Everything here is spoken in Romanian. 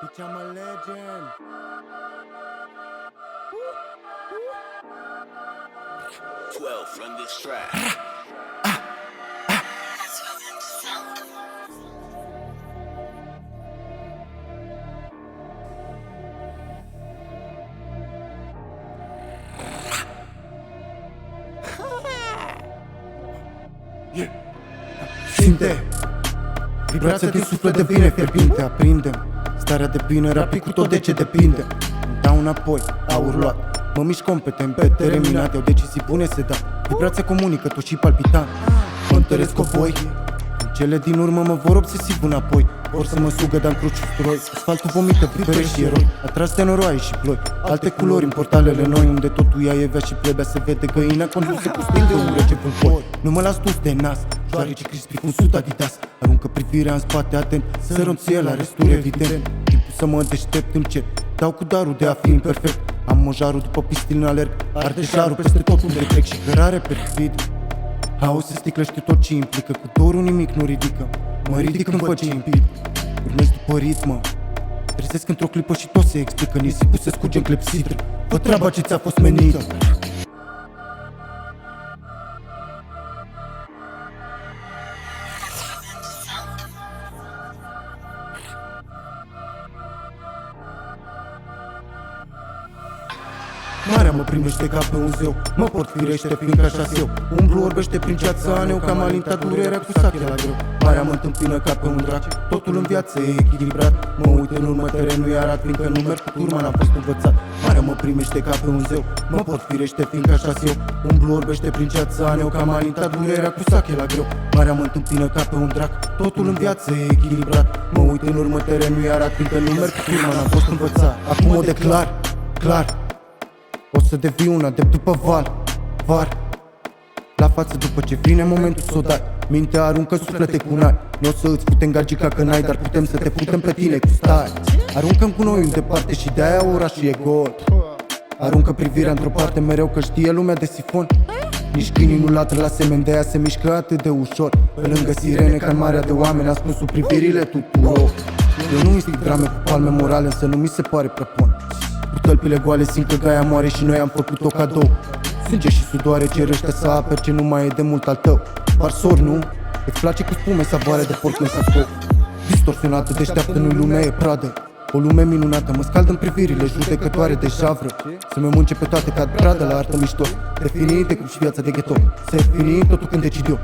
Bitch, I'm a legend. 12 run this track. Simte vibrația din suflet devine fierbinte. Aprindem starea de bine, rapid cu tot de ce depinde. Îmi dau înapoi, aur luat. Mă mișc competent, pe terminat. Iau decizii bune se da. Vibrația comunică, tu și palpitant. Mă întăresc cu voi. În cele din urmă mă vor obsesiv înapoi. Vor să mă sugă, dar-n cruci usturoi. Asfaltul vomită, vipere și eroi. Atras de noroaie și ploi. Alte culori în portalele noi, unde totul ia evea și plebea. Se vede găina condusă cu stil de ură ce pulpoi. Nu mă las dus de nas, șoarece crispi cu 100 Adidas. Aruncă privirea în spate atent, să ronție la restul evident. Timpul să mă deștept încet, dau cu darul de a fi imperfect. Am mojarul după pistil în alerg, arde jarul peste tot unde trec și cărare perfid. Haos se sticlăște tot ce implică, cu dorul nimic nu ridică. Mă ridic când văd ce impid, urmez după ritmă. Trezesc într-o clipă și tot se explică. Nisipul se scurge în clepsidră, fă treaba ce ți-a fost menită. Marea mă primește ca pe un zeu, mă port firește fiindcă așa-s eu. Umblu orbește prin ceață aneu, cam alintat durerea cu sache la greu. Marea mă întâmpină ca pe un drac, totul în viață e echilibrat. Mă uit în urmă, terenul-i arat, fiindcă nu merg cu turma, n-am fost învățat. Marea mă primește ca pe un zeu, mă port firește fiindcă așa-s eu. Umblu orbește prin ceață aneu, cam alintat durerea cu sache la greu. Marea mă întâmpină ca pe un drac, totul în viață e echilibrat. Mă uit în urmă, terenul-i arat, fiindcă nu merg cu turma, n-am fost învățat. Acum o declar, clar, o să devii un adept după var la față după ce vine momentul să o dai. Mintea aruncă suflete cu nai. Nu o să îți putem gargica că n-ai, dar putem să te putem pe tine cu stai. Aruncăm cu noi în departe și de-aia orașul e gol. Aruncă privirea într-o parte mereu că știe lumea de sifon. Nici câinii nu latră la semen, de-aia se mișcă atât de ușor. Pe lângă sirene ca în marea de oameni ascuns sub privirile tuturor. Eu nu mistic drame cu palme morale, însă nu mi se pare prea pon. Cu tălpile goale simt că Gaia moare și noi am făcut-o cadou. Sânge și sudoare cerește să aperi ce nu mai e de mult al tău. Farsor, nu? Îți place cu spume savoare de porc în sacou. Distorsionată, deșteaptă, nu-i lumea e pradă. O lume minunată, mă scald în privirile judecătoare de javră. Să mă munce pe toate ca pradă la artă mișto. Definite cum și viața de ghetto. Se finit totul când decid eu.